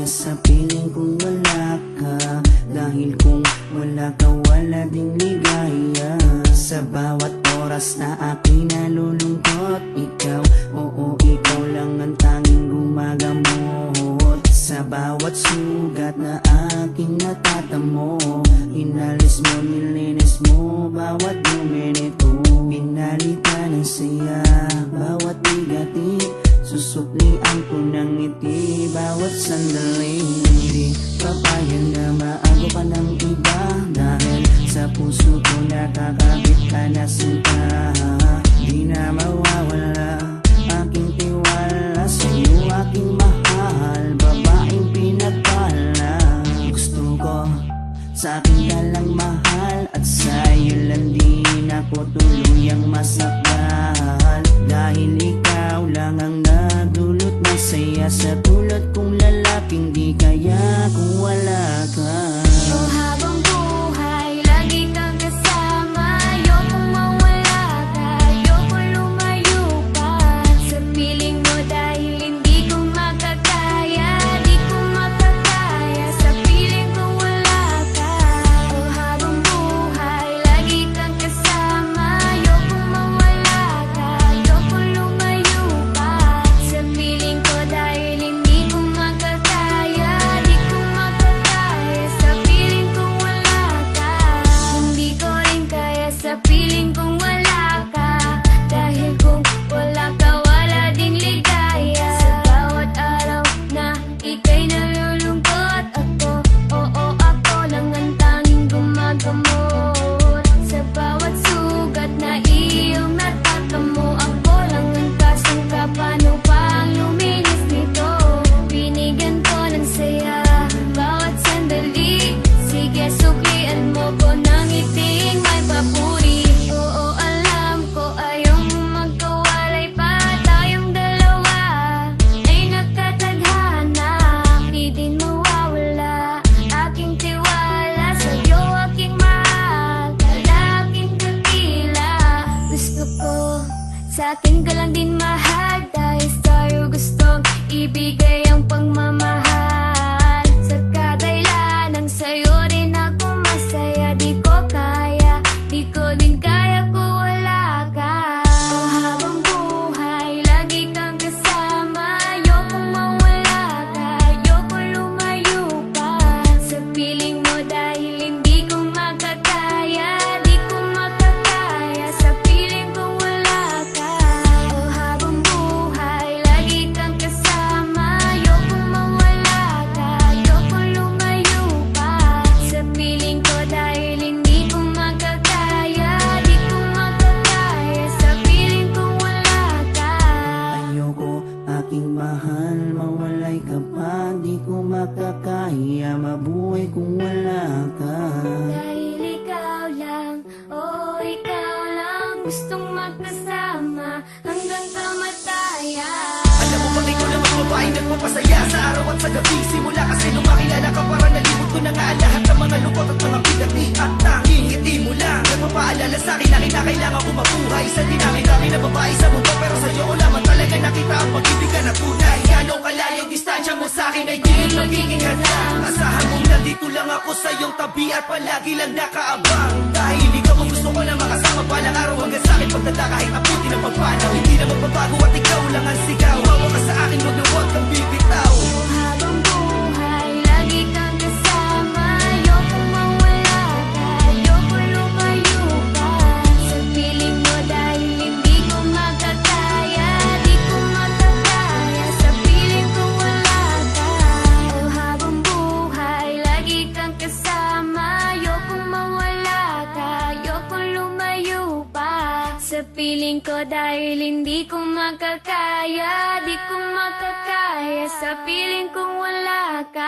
sa piling kung wala ka. Dahil kung wala ka, wala ding ligaya. Sa bawat oras na aking nalulungkot, ikaw, oo, ikaw lang ang tanging gumagamot. Sa bawat sugat na aking natatamo, inalis mo, nilinis mo bawat dumi nito. Pinalitan ng saya bawat bigati, susuklian ko ng ngiti bawat sandali. Hindi papayag na maago ka ng iba, dahil sa puso ko nakakabit ka na sinta. Di na mawawala aking tiwala sa'yo, aking mahal, babaeng pinagpala. Gusto ko sa akin ka lang mahal, at sa'yo lang din ako tuluyang masakal. Dahil ikaw lang ang nagdulot ng saya sa tulad kong lalaking di kaya kung wala ka. Oh, habang buhay, lagi kang kasama. Ayokong mawala ka, ayokong lumayo pa sa piling mo, dahil hindi ko makakaya, di ko makakaya sa piling kung wala ka. Oh, habang buhay, lagi kang kasama. Ayokong mawala ka, ayokong lumayo pa sa piling ko, dahil hindi ko makakaya, di ko makakaya sa piling kung wala ka. Hindi ko rin kaya sa piling kung wala ka, dahil kung wala ka, wala ding ligaya. Sa bawat araw na ika'y nalulungkot, ako, oo, ako lang ang tanging gumagamot. Sa bawat sugat na iyong natatamo, ako lang ang kasangka. Paano pa ang luminis nito? Binigyan ko ng saya bawat sandali. Sige, suklian mo ko ng ngiting may papuri. Oo, alam ko ayaw mo magkawalay pa, tayong dalawa ay nagkatadhana. Di din mawawala aking tiwala sa'yo, aking mahal, lalaking dakila. Gusto ko sa akin ka lang din mahal, dahil sa'yo gustong ibigay ang pagmamahal. Sa kadailan ng sa'yo rin ako masaya, di ko kaya, di ko din kaya kung wala ka. Oh, habang buhay, lagi kang kasama. Ayokong mawala ka, ayokong lumayo pa sa piling mo, dahil hindi ko makakaya, di ko makakaya sa piling kung wala ka. Oh, habang buhay, lagi kang kasama. Ayokong mawala ka, ayokong lumayo pa sa piling ko, dahil hindi ko makakaya, di ko makakaya sa piling kung wala ka. Ayoko, aking mahal, mawalay ka pa, di ko makakaya mabuhay kung wala ka. Dahil ikaw lang, oh ikaw lang, gustong magkasama hanggang kamatayan. Alam mo bang ikaw lang ang babaeng nagpapasaya sa araw at sa gabi? Simula kasi nung makilala ka, parang nalimot ko na nga ang lahat ng mga lungkot at mga bigati. At tanging ngiti mo lang nagpapaalala sa'kin na kinakailangan ko mabuhay. Sa dinami-dami na babae sa mundo, pero sa'yo ko lamang talaga nakita ang pag-ibig na tunay. Gano'ng kalayong distansya mo sa'kin ay di rin magiging hadlang. Asahan mong nandito lang ako sa iyong tabi at palagi lang nakaabang. Dahil ikaw ang gusto ko na makasama balang araw hanggang sa'kin pagdala kahit abutin ang pagpanaw. Hindi na magbabago at ikaw lang ang sigaw. Hawa ka sa akin, wag na wag kang bibitaw. Habang buhay, lagi kang kasama. Ayokong mawala ka, ayokong lumayo pa sa piling mo, dahil hindi ko makakaya, di ko makakaya sa piling kung wala ka. Oh, habang buhay, lagi kang kasama. Ayokong mawala ka, ayokong lumayo pa sa piling ko, dahil hindi ko makakaya, di ko makakaya sa piling kung wala ka.